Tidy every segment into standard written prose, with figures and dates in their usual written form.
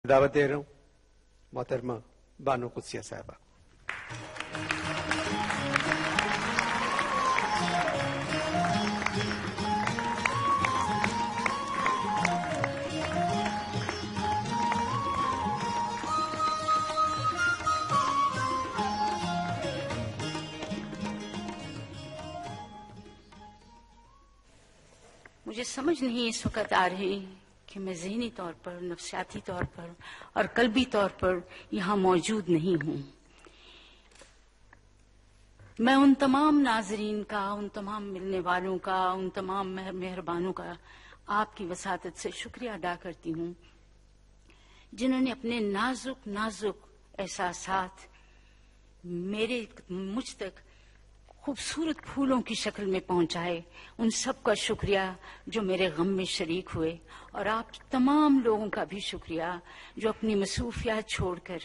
دعوت دے رہا ہوں محترمہ بانو قدسیہ صاحبہ. مجھے سمجھ نہیں اس وقت آ رہی کہ میں ذہنی طور پر، نفسیاتی طور پر اور قلبی طور پر یہاں موجود نہیں ہوں. میں ان تمام ناظرین کا، ان تمام ملنے والوں کا، ان تمام مہربانوں کا آپ کی وساطت سے شکریہ ادا کرتی ہوں جنہوں نے اپنے نازک نازک احساسات مجھ تک خوبصورت پھولوں کی شکل میں پہنچائے. ان سب کا شکریہ جو میرے غم میں شریک ہوئے، اور آپ تمام لوگوں کا بھی شکریہ جو اپنی مصروفیات چھوڑ کر،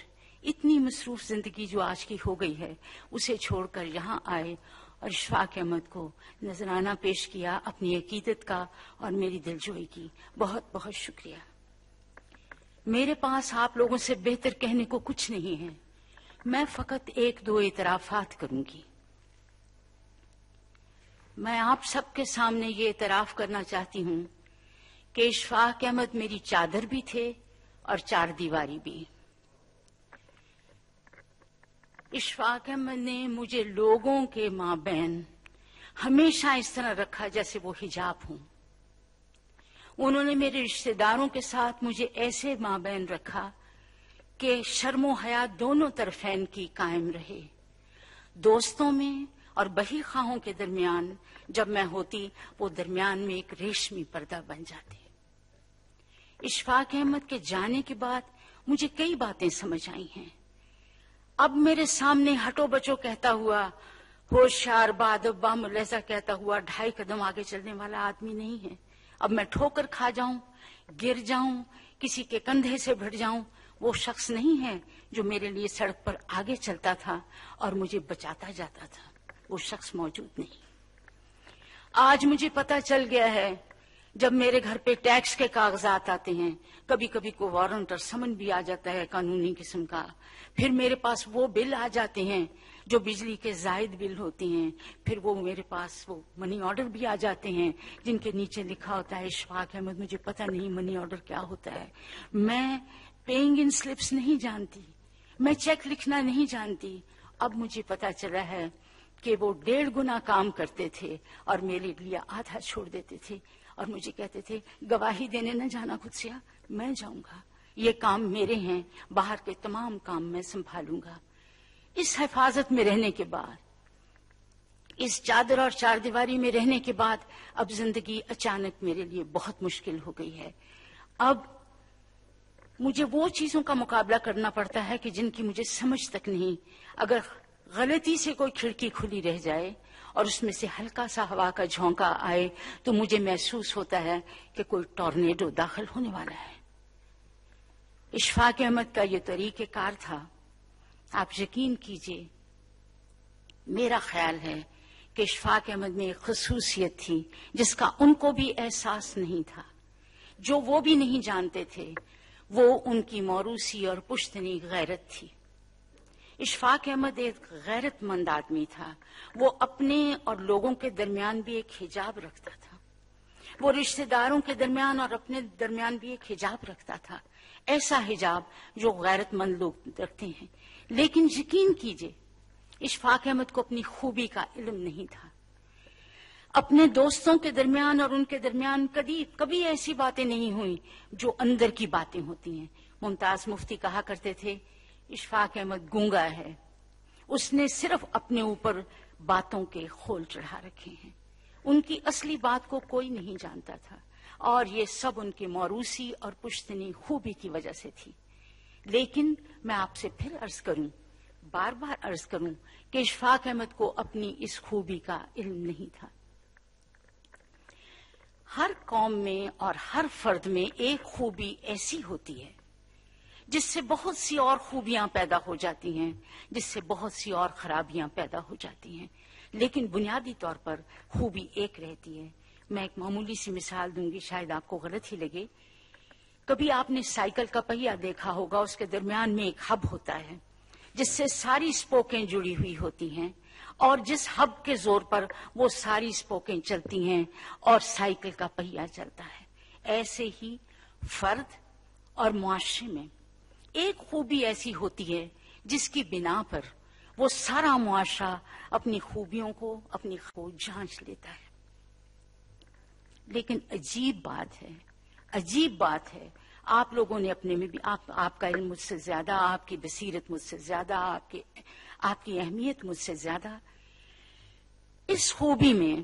اتنی مصروف زندگی جو آج کی ہو گئی ہے اسے چھوڑ کر یہاں آئے اور اشفاق احمد کو نذرانہ پیش کیا اپنی عقیدت کا اور میری دلجوئی کی. بہت بہت شکریہ. میرے پاس آپ لوگوں سے بہتر کہنے کو کچھ نہیں ہے. میں فقط ایک دو اعترافات کروں گی. میں آپ سب کے سامنے یہ اعتراف کرنا چاہتی ہوں کہ اشفاق احمد میری چادر بھی تھے اور چار دیواری بھی. اشفاق احمد نے مجھے لوگوں کے مابین ہمیشہ اس طرح رکھا جیسے وہ حجاب ہوں. انہوں نے میرے رشتہ داروں کے ساتھ مجھے ایسے مابین رکھا کہ شرم و حیا دونوں طرفین کی قائم رہے. دوستوں میں اور بہی خواہوں کے درمیان جب میں ہوتی، وہ درمیان میں ایک ریشمی پردہ بن جاتی. اشفاق احمد کے جانے کے بعد مجھے کئی باتیں سمجھ آئی ہیں. اب میرے سامنے ہٹو بچو کہتا ہوا، ہوشیار بادب با ملحظہ کہتا ہوا 2.5 قدم آگے چلنے والا آدمی نہیں ہے. اب میں ٹھوکر کھا جاؤں، گر جاؤں، کسی کے کندھے سے بھٹ جاؤں، وہ شخص نہیں ہے جو میرے لیے سڑک پر آگے چلتا تھا اور مجھے بچاتا جاتا تھا. وہ شخص موجود نہیں. آج مجھے پتا چل گیا ہے، جب میرے گھر پہ ٹیکس کے کاغذات آتے ہیں، کبھی کبھی کو وارنٹ اور سمن بھی آ جاتا ہے قانونی قسم کا، پھر میرے پاس وہ بل آ جاتے ہیں جو بجلی کے زائد بل ہوتے ہیں، پھر وہ میرے پاس وہ منی آرڈر بھی آ جاتے ہیں جن کے نیچے لکھا ہوتا ہے اشفاق احمد. مجھے پتہ نہیں منی آرڈر کیا ہوتا ہے. میں پیئنگ ان سلپس نہیں جانتی، میں چیک لکھنا نہیں جانتی. اب مجھے پتا چلا ہے کہ وہ 1.5 گنا کام کرتے تھے اور میرے لیے آدھا چھوڑ دیتے تھے اور مجھے کہتے تھے گواہی دینے نہ جانا قدسیہ، میں جاؤں گا، یہ کام میرے ہیں، باہر کے تمام کام میں سنبھالوں گا. اس حفاظت میں رہنے کے بعد، اس چادر اور چار دیواری میں رہنے کے بعد اب زندگی اچانک میرے لیے بہت مشکل ہو گئی ہے. اب مجھے وہ چیزوں کا مقابلہ کرنا پڑتا ہے کہ جن کی مجھے سمجھ تک نہیں. اگر غلطی سے کوئی کھڑکی کھلی رہ جائے اور اس میں سے ہلکا سا ہوا کا جھونکا آئے تو مجھے محسوس ہوتا ہے کہ کوئی ٹورنیڈو داخل ہونے والا ہے. اشفاق احمد کا یہ طریقہ کار تھا. آپ یقین کیجئے، میرا خیال ہے کہ اشفاق احمد میں ایک خصوصیت تھی جس کا ان کو بھی احساس نہیں تھا. جو وہ بھی نہیں جانتے تھے وہ ان کی موروثی اور پشتنی غیرت تھی. اشفاق احمد ایک غیرت مند آدمی تھا. وہ اپنے اور لوگوں کے درمیان بھی ایک حجاب رکھتا تھا. وہ رشتہ داروں کے درمیان اور اپنے درمیان بھی ایک حجاب رکھتا تھا، ایسا حجاب جو غیرت مند لوگ رکھتے ہیں. لیکن یقین کیجئے، اشفاق احمد کو اپنی خوبی کا علم نہیں تھا. اپنے دوستوں کے درمیان اور ان کے درمیان کبھی ایسی باتیں نہیں ہوئیں جو اندر کی باتیں ہوتی ہیں. ممتاز مفتی کہا کرتے تھے اشفاق احمد گونگا ہے، اس نے صرف اپنے اوپر باتوں کے خول چڑھا رکھے ہیں. ان کی اصلی بات کو کوئی نہیں جانتا تھا، اور یہ سب ان کے موروثی اور پشتنی خوبی کی وجہ سے تھی. لیکن میں آپ سے پھر عرض کروں، بار بار عرض کروں کہ اشفاق احمد کو اپنی اس خوبی کا علم نہیں تھا. ہر قوم میں اور ہر فرد میں ایک خوبی ایسی ہوتی ہے جس سے بہت سی اور خوبیاں پیدا ہو جاتی ہیں، جس سے بہت سی اور خرابیاں پیدا ہو جاتی ہیں، لیکن بنیادی طور پر خوبی ایک رہتی ہے. میں ایک معمولی سی مثال دوں گی، شاید آپ کو غلط ہی لگے. کبھی آپ نے سائیکل کا پہیہ دیکھا ہوگا، اس کے درمیان میں ایک ہب ہوتا ہے جس سے ساری اسپوکیں جڑی ہوئی ہوتی ہیں، اور جس ہب کے زور پر وہ ساری اسپوکیں چلتی ہیں اور سائیکل کا پہیہ چلتا ہے۔ ایسے ہی فرد اور معاشرے میں ایک خوبی ایسی ہوتی ہے جس کی بنا پر وہ سارا معاشرہ اپنی خوبیوں کو، اپنی کو جانچ لیتا ہے۔ لیکن عجیب بات ہے، آپ لوگوں نے اپنے میں بھی، آپ کا علم مجھ سے زیادہ، آپ کی بصیرت مجھ سے زیادہ، آپ کی اہمیت مجھ سے زیادہ، اس خوبی میں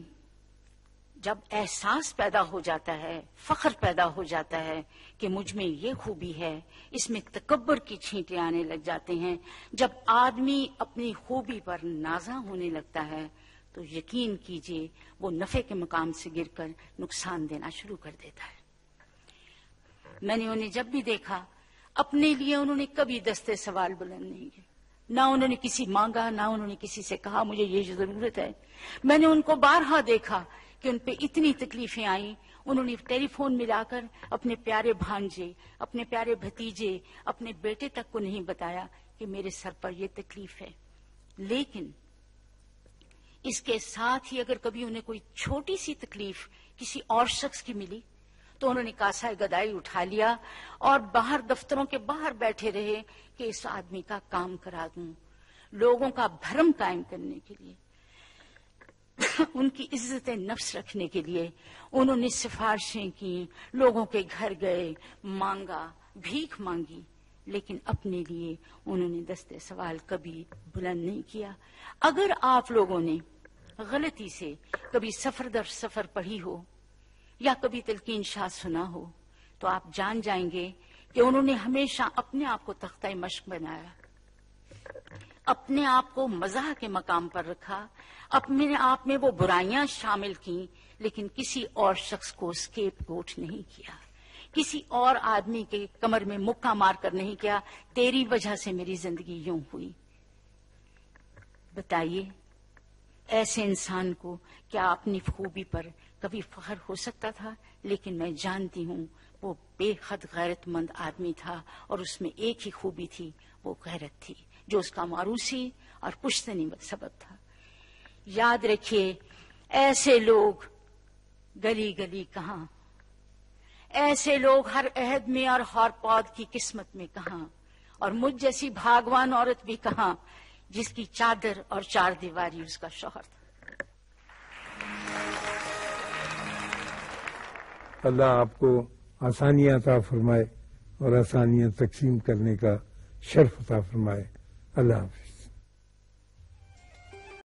جب احساس پیدا ہو جاتا ہے، فخر پیدا ہو جاتا ہے کہ مجھ میں یہ خوبی ہے، اس میں تکبر کی چھینٹیں آنے لگ جاتے ہیں، جب آدمی اپنی خوبی پر نازاں ہونے لگتا ہے تو یقین کیجئے وہ نفع کے مقام سے گر کر نقصان دینا شروع کر دیتا ہے۔ میں نے انہیں جب بھی دیکھا، اپنے لیے انہوں نے کبھی دستے سوال بلند نہیں کیے، نہ انہوں نے کسی مانگا، نہ انہوں نے کسی سے کہا مجھے یہ ضرورت ہے۔ میں نے ان کو بارہا دیکھا کہ ان پہ اتنی تکلیفیں آئیں، انہوں نے ٹیلی فون ملا کر اپنے پیارے بھانجے، اپنے پیارے بھتیجے، اپنے بیٹے تک کو نہیں بتایا کہ میرے سر پر یہ تکلیف ہے۔ لیکن اس کے ساتھ ہی اگر کبھی انہیں کوئی چھوٹی سی تکلیف کسی اور شخص کی ملی تو انہوں نے کاسہ گدائی اٹھا لیا اور باہر دفتروں کے باہر بیٹھے رہے کہ اس آدمی کا کام کرا دوں۔ لوگوں کا بھرم قائم کرنے کے لیے، ان کی عزت نفس رکھنے کے لیے انہوں نے سفارشیں کی، لوگوں کے گھر گئے، مانگا، بھیک مانگی، لیکن اپنے لیے انہوں نے دستے سوال کبھی بلند نہیں کیا۔ اگر آپ لوگوں نے غلطی سے کبھی سفر در سفر پڑھی ہو یا کبھی تلقین شاہ سنا ہو تو آپ جان جائیں گے کہ انہوں نے ہمیشہ اپنے آپ کو تختہ مشق بنایا، اپنے آپ کو مزاح کے مقام پر رکھا، اپنے آپ میں وہ برائیاں شامل کیں، لیکن کسی اور شخص کو اسکیپ گوٹ نہیں کیا، کسی اور آدمی کے کمر میں مکہ مار کر نہیں کیا تیری وجہ سے میری زندگی یوں ہوئی۔ بتائیے ایسے انسان کو کیا اپنی خوبی پر کبھی فخر ہو سکتا تھا؟ لیکن میں جانتی ہوں وہ بے حد غیرت مند آدمی تھا، اور اس میں ایک ہی خوبی تھی، وہ غیرت تھی، جو اس کا موروثی اور پشتنی سبب تھا۔ یاد رکھیے، ایسے لوگ گلی گلی کہاں، ایسے لوگ ہر عہد میں اور ہر پود کی قسمت میں کہاں، اور مجھ جیسی بھاگوان عورت بھی کہاں جس کی چادر اور چار دیواری اس کا شوہر تھا۔ اللہ آپ کو آسانیاں عطا فرمائے اور آسانیاں تقسیم کرنے کا شرف عطا فرمائے۔ اللہ حافظ۔